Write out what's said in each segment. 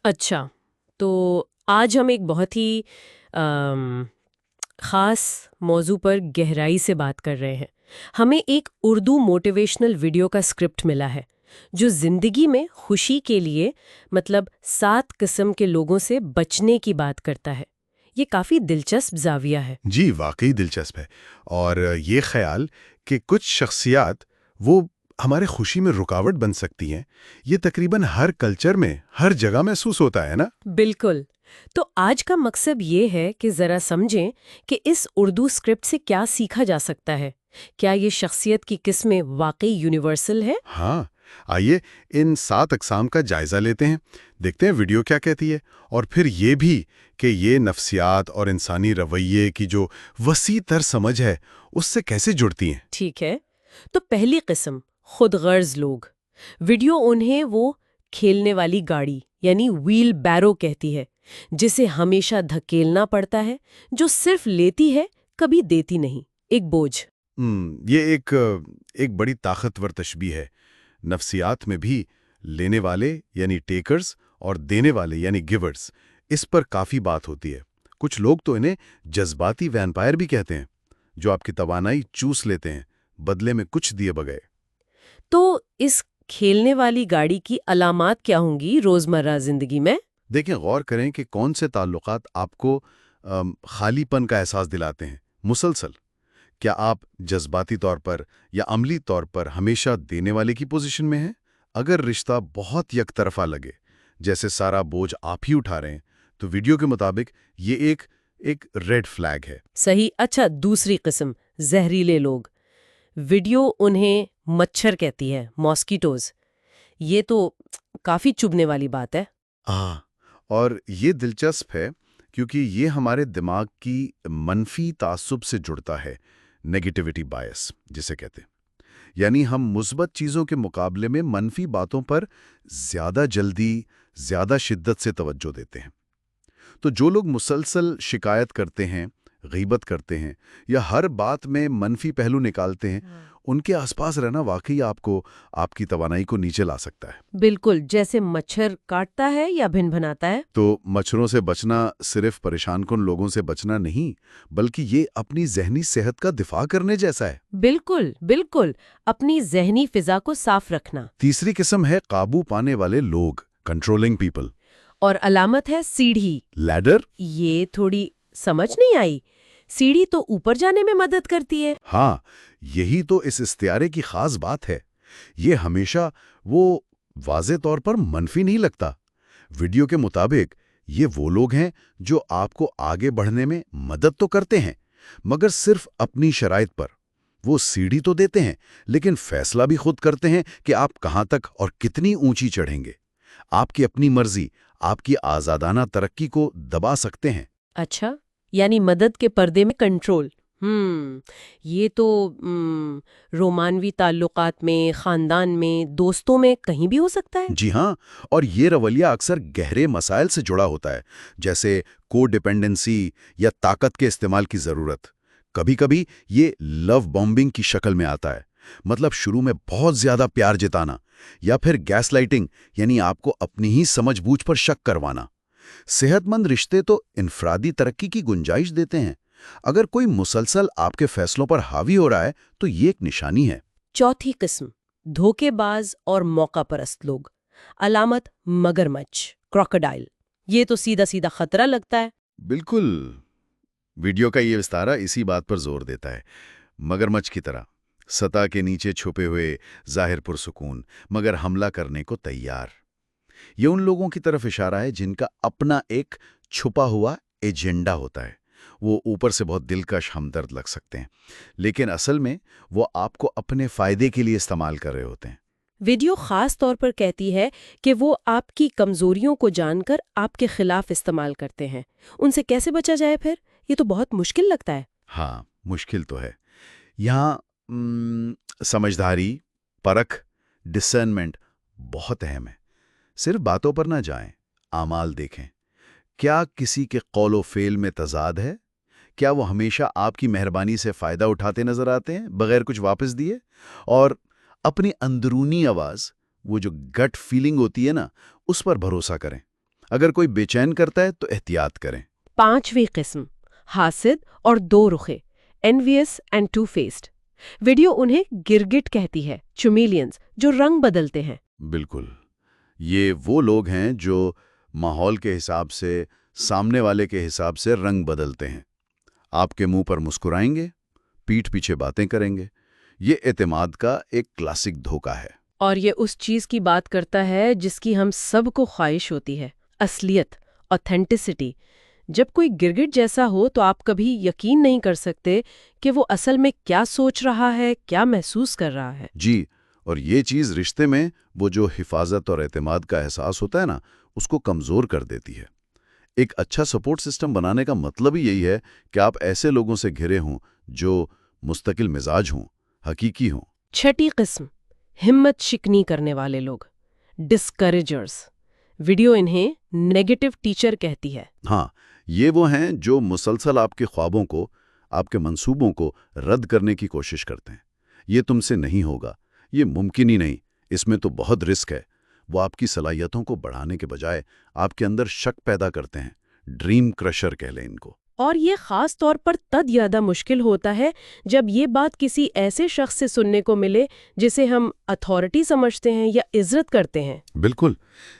اچھا، تو آج ہم ایک بہت ہی خاص موضوع پر گہرائی سے بات کر رہے ہیں۔ ہمیں ایک اردو موٹیویشنل ویڈیو کا اسکرپٹ ملا ہے جو زندگی میں خوشی کے لیے 7 قسم کے لوگوں سے بچنے کی بات کرتا ہے۔ یہ کافی دلچسپ زاویہ ہے۔ جی واقعی دلچسپ ہے، اور یہ خیال کہ کچھ شخصیات وہ ہمارے خوشی میں رکاوٹ بن سکتی ہیں، یہ تقریباً ہر کلچر میں ہر جگہ محسوس ہوتا ہے نا؟ بالکل۔ تو آج کا مقصد یہ ہے کہ ذرا سمجھیں کہ اس اردو اسکرپٹ سے کیا سیکھا جا سکتا ہے۔ کیا یہ شخصیت کی قسمیں واقعی یونیورسل ہے؟ ہاں، آئیے ان 7 اقسام کا جائزہ لیتے ہیں، دیکھتے ہیں ویڈیو کیا کہتی ہے، اور پھر یہ بھی کہ یہ نفسیات اور انسانی رویے کی جو وسیع تر سمجھ ہے اس سے کیسے جڑتی ہیں۔ ٹھیک ہے، تو پہلی قسم خود غرض لوگ۔ ویڈیو انہیں وہ کھیلنے والی گاڑی یعنی ویل بیرو کہتی ہے، جسے ہمیشہ دھکیلنا پڑتا ہے، جو صرف لیتی ہے کبھی دیتی نہیں، ایک بوجھ۔ یہ ایک بڑی طاقتور تشبیہ ہے۔ نفسیات میں بھی لینے والے یعنی ٹیکرز اور دینے والے یعنی گیورز، اس پر کافی بات ہوتی ہے۔ کچھ لوگ تو انہیں جذباتی ویمپائر بھی کہتے ہیں، جو آپ کی توانائی چوس لیتے ہیں بدلے میں کچھ دیے بغیر۔ تو اس کھیلنے والی گاڑی کی علامات کیا ہوں گی روزمرہ زندگی میں؟ دیکھیں، غور کریں کہ کون سے تعلقات آپ کو خالی پن کا احساس دلاتے ہیں مسلسل۔ کیا آپ جذباتی طور پر یا عملی طور پر ہمیشہ دینے والے کی پوزیشن میں ہیں؟ اگر رشتہ بہت یک طرفہ لگے، جیسے سارا بوجھ آپ ہی اٹھا رہے ہیں، تو ویڈیو کے مطابق یہ ایک ریڈ فلیگ ہے۔ صحیح۔ اچھا، دوسری قسم زہریلے لوگ۔ ویڈیو انہیں مچھر کہتی ہے، ماسکیٹوز۔ یہ تو کافی چبھنے والی بات ہے۔ اور یہ دلچسپ ہے کیونکہ یہ ہمارے دماغ کی منفی تعصب سے جڑتا ہے، نیگیٹیوٹی بائس جسے کہتے ہیں۔ یعنی ہم مثبت چیزوں کے مقابلے میں منفی باتوں پر زیادہ جلدی، زیادہ شدت سے توجہ دیتے ہیں۔ تو جو لوگ مسلسل شکایت کرتے ہیں، غیبت کرتے ہیں یا ہر بات میں منفی پہلو نکالتے ہیں، ان کے آس پاس رہنا واقعی آپ کی توانائی کو نیچے لا سکتا ہے۔ بالکل، جیسے مچھر کاٹتا ہے یا بھن بھناتا ہے۔ تو مچھروں سے بچنا صرف پریشان کن لوگوں سے بچنا نہیں، بلکہ یہ اپنی ذہنی صحت کا دفاع کرنے جیسا ہے۔ بالکل بالکل، اپنی ذہنی فضا کو صاف رکھنا۔ تیسری قسم ہے قابو پانے والے لوگ، کنٹرولنگ پیپل۔ اور علامت ہے سیڑھی۔ لیڈر؟ یہ تھوڑی سمجھ نہیں آئی۔ سیڑھی تو اوپر جانے میں مدد کرتی ہے۔ ہاں، یہی تو اس استعارے کی خاص بات ہے۔ یہ ہمیشہ وہ واضح طور پر منفی نہیں لگتا۔ ویڈیو کے مطابق یہ وہ لوگ ہیں جو آپ کو آگے بڑھنے میں مدد تو کرتے ہیں، مگر صرف اپنی شرائط پر۔ وہ سیڑھی تو دیتے ہیں، لیکن فیصلہ بھی خود کرتے ہیں کہ آپ کہاں تک اور کتنی اونچی چڑھیں گے۔ آپ کی اپنی مرضی آپ کی آزادانہ ترقی کو دبا سکتے ہیں۔ اچھا، یعنی مدد کے پردے میں کنٹرول۔ یہ تو رومانوی تعلقات میں، خاندان میں، دوستوں میں کہیں بھی ہو سکتا ہے۔ جی ہاں، اور یہ رویہ اکثر گہرے مسائل سے جڑا ہوتا ہے، جیسے کو ڈیپینڈنسی یا طاقت کے استعمال کی ضرورت۔ کبھی کبھی یہ لو بومبنگ کی شکل میں آتا ہے، مطلب شروع میں بہت زیادہ پیار جتانا، یا پھر گیس لائٹنگ یعنی آپ کو اپنی ہی سمجھ بوجھ پر شک کروانا۔ صحت مند رشتے تو انفرادی ترقی کی گنجائش دیتے ہیں۔ اگر کوئی مسلسل آپ کے فیصلوں پر حاوی ہو رہا ہے تو یہ ایک نشانی ہے۔ چوتھی قسم دھوکے باز اور موقع پرست لوگ۔ علامت مگرمچھ، کراکوڈائل۔ یہ تو سیدھا سیدھا خطرہ لگتا ہے۔ بالکل، ویڈیو کا یہ وستارہ اسی بات پر زور دیتا ہے۔ مگرمچھ کی طرح سطح کے نیچے چھپے ہوئے، ظاہر پرسکون، مگر حملہ کرنے کو تیار۔ یہ ان لوگوں کی طرف اشارہ ہے جن کا اپنا ایک چھپا ہوا ایجنڈا ہوتا ہے۔ وہ اوپر سے بہت دلکش ہمدرد لگ سکتے ہیں، لیکن اصل میں وہ آپ کو اپنے فائدے کے لیے استعمال کر رہے ہوتے ہیں۔ ویڈیو خاص طور پر کہتی ہے کہ وہ آپ کی کمزوریوں کو جان کر آپ کے خلاف استعمال کرتے ہیں۔ ان سے کیسے بچا جائے پھر؟ یہ تو بہت مشکل لگتا ہے۔ ہاں، مشکل تو ہے۔ یہاں سمجھداری، پرکھ، ڈسرنمنٹ بہت اہم ہے۔ صرف باتوں پر نہ جائیں، اعمال دیکھیں۔ کیا کسی کے قول و فعل میں تضاد ہے؟ کیا وہ ہمیشہ آپ کی مہربانی سے فائدہ اٹھاتے نظر آتے ہیں بغیر کچھ واپس دیے؟ اور اپنی اندرونی آواز، وہ جو گٹ فیلنگ ہوتی ہے نا، اس پر بھروسہ کریں۔ اگر کوئی بے چین کرتا ہے تو احتیاط کریں۔ 5ویں قسم، حاسد اور دو رخے، envious and two-faced۔ ویڈیو انہیں گرگٹ کہتی ہے، چمیلینز، جو رنگ بدلتے ہیں۔ بالکل، یہ وہ لوگ ہیں جو ماحول کے حساب سے، سامنے والے کے حساب سے رنگ بدلتے ہیں۔ آپ کے منہ پر مسکرائیں گے، پیٹھ پیچھے باتیں کریں گے۔ یہ اعتماد کا ایک کلاسک دھوکہ ہے۔ اور یہ اس چیز کی بات کرتا ہے جس کی ہم سب کو خواہش ہوتی ہے، اصلیت، اوتھینٹسٹی۔ جب کوئی گرگٹ جیسا ہو تو آپ کبھی یقین نہیں کر سکتے کہ وہ اصل میں کیا سوچ رہا ہے، کیا محسوس کر رہا ہے۔ جی، اور یہ چیز رشتے میں وہ جو حفاظت اور اعتماد کا احساس ہوتا ہے نا، اس کو کمزور کر دیتی ہے۔ ایک اچھا سپورٹ سسٹم بنانے کا مطلب ہی یہی ہے کہ آپ ایسے لوگوں سے گھرے ہوں جو مستقل مزاج ہوں، حقیقی ہوں۔ 6ٹھی قسم، ہمت شکنی کرنے والے لوگ، ڈسکریجرز۔ ویڈیو انہیں نیگیٹو ٹیچر کہتی ہے۔ ہاں، یہ وہ ہیں جو مسلسل آپ کے خوابوں کو، آپ کے منصوبوں کو رد کرنے کی کوشش کرتے ہیں۔ یہ تم سے نہیں ہوگا، یہ ممکن ہی نہیں، اس میں تو بہت رسک ہے۔ وہ آپ کی صلاحیتوں کو بڑھانے کے بجائے آپ کے اندر شک پیدا کرتے ہیں۔ ڈریم کرشر کہہ لیں ان کو۔ اور یہ خاص طور پر تد زیادہ مشکل ہوتا ہے جب یہ بات کسی ایسے شخص سے سننے کو ملے جسے ہم اتھارٹی سمجھتے ہیں یا عزت کرتے ہیں۔ بالکل،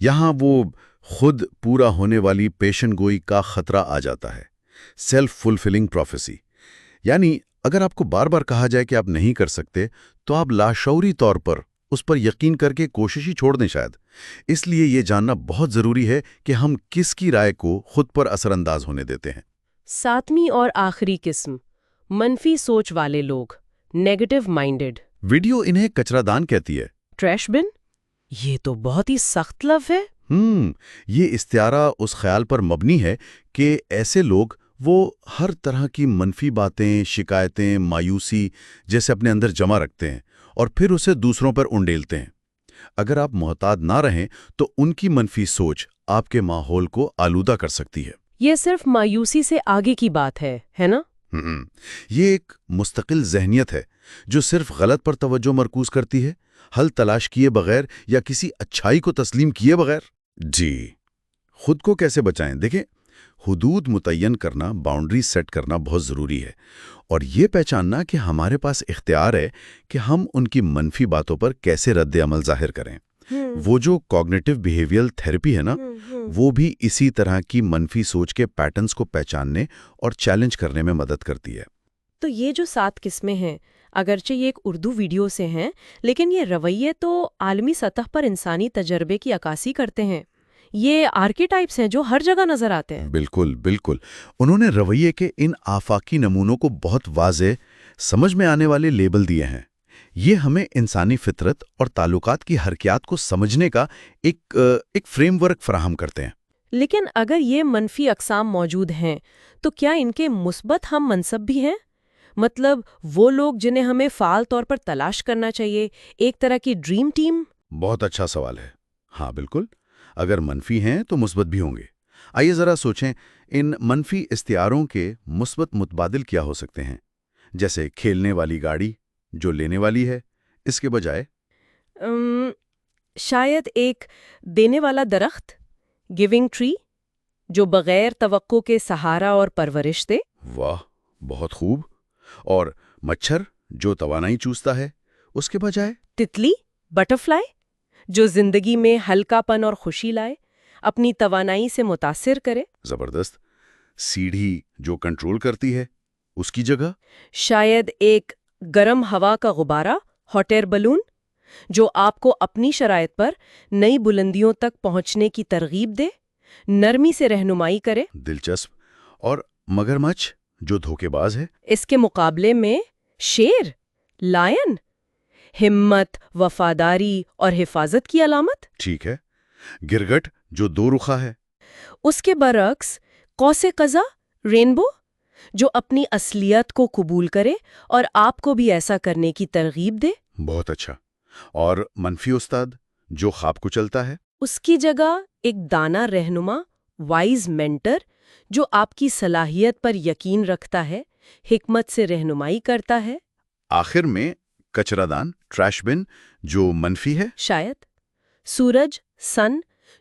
یہاں وہ خود پورا ہونے والی پیشن گوئی کا خطرہ آ جاتا ہے، سیلف فلفلنگ پروفیسی۔ یعنی اگر آپ کو بار بار کہا جائے کہ آپ نہیں کر سکتے تو آپ لاشعوری طور پر اس پر یقین کر کے کوشش ہی چھوڑ دیں شاید۔ اس لیے یہ جاننا بہت ضروری ہے کہ ہم کس کی رائے کو خود پر اثر انداز ہونے دیتے ہیں۔ 7ویں اور آخری قسم، منفی سوچ والے لوگ، نیگیٹو مائنڈڈ۔ ویڈیو انہیں کچرا دان کہتی ہے۔ ٹریش بن؟ یہ تو بہت ہی سخت لفظ ہے۔ یہ استعارہ اس خیال پر مبنی ہے کہ ایسے لوگ وہ ہر طرح کی منفی باتیں، شکایتیں، مایوسی جیسے اپنے اندر جمع رکھتے ہیں اور پھر اسے دوسروں پر انڈیلتے ہیں۔ اگر آپ محتاط نہ رہیں تو ان کی منفی سوچ آپ کے ماحول کو آلودہ کر سکتی ہے۔ یہ صرف مایوسی سے آگے کی بات ہے نا؟ یہ ایک مستقل ذہنیت ہے جو صرف غلط پر توجہ مرکوز کرتی ہے، حل تلاش کیے بغیر یا کسی اچھائی کو تسلیم کیے بغیر۔ جی، خود کو کیسے بچائیں؟ دیکھیں، حدود متعین کرنا، باؤنڈری سیٹ کرنا بہت ضروری ہے، اور یہ پہچاننا کہ ہمارے پاس اختیار ہے کہ ہم ان کی منفی باتوں پر کیسے رد عمل ظاہر کریں۔ وہ جو کوگنیٹو بیہیویئرل تھیراپی ہے نا، وہ بھی اسی طرح کی منفی سوچ کے پیٹرنز کو پہچاننے اور چیلنج کرنے میں مدد کرتی ہے۔ تو یہ جو 7 قسمیں ہیں، اگرچہ یہ ایک اردو ویڈیو سے ہیں، لیکن یہ رویے تو عالمی سطح پر انسانی تجربے کی عکاسی کرتے ہیں۔ یہ آرکیٹائپس ہیں جو ہر جگہ نظر آتے ہیں۔ بالکل بالکل، انہوں نے رویے کے ان آفاقی نمونوں کو بہت واضح، سمجھ میں آنے والے لیبل دیے ہیں۔ یہ ہمیں انسانی فطرت اور تعلقات کی حرکیات کو سمجھنے کا ایک فریم ورک فراہم کرتے ہیں۔ لیکن اگر یہ منفی اقسام موجود ہیں تو کیا ان کے مثبت ہم منصب بھی ہیں؟ مطلب وہ لوگ جنہیں ہمیں فعال طور پر تلاش کرنا چاہیے، ایک طرح کی ڈریم ٹیم؟ بہت اچھا سوال ہے۔ ہاں بالکل، اگر منفی ہیں تو مثبت بھی ہوں گے۔ آئیے ذرا سوچیں، ان منفی استعاروں کے مثبت متبادل کیا ہو سکتے ہیں؟ جیسے کھیلنے والی گاڑی جو لینے والی ہے، اس کے بجائے شاید ایک دینے والا درخت، گیونگ ٹری، جو بغیر توقع کے سہارا اور پرورش دے۔ واہ، بہت خوب۔ اور مچھر جو توانائی چوستا ہے، اس کے بجائے تتلی، بٹرفلائی، جو زندگی میں ہلکا پن اور خوشی لائے، اپنی توانائی سے متاثر کرے۔ زبردست۔ سیڑھی جو کنٹرول کرتی ہے، اس کی جگہ شاید ایک گرم ہوا کا غبارہ، ہاٹ ایئر بلون، جو آپ کو اپنی شرائط پر نئی بلندیوں تک پہنچنے کی ترغیب دے، نرمی سے رہنمائی کرے۔ دلچسپ۔ اور مگرمچھ جو دھوکے باز ہے، اس کے مقابلے میں شیر، لائن، ہمت، وفاداری اور حفاظت کی علامت۔ ٹھیک ہے۔ گرگٹ جو دو رخا ہے۔ اس کے برعکس قوس قزح، رینبو، جو اپنی اصلیت کو قبول کرے اور آپ کو بھی ایسا کرنے کی ترغیب دے۔ بہت اچھا۔ اور منفی استاد جو خواب کو چلتا ہے۔ اس کی جگہ ایک دانا رہنما، وائز مینٹر، جو آپ کی صلاحیت پر یقین رکھتا ہے، حکمت سے رہنمائی کرتا ہے۔ آخر میں کچرا دان، ٹریش بن، جو منفی ہے۔ شاید سورج، سن،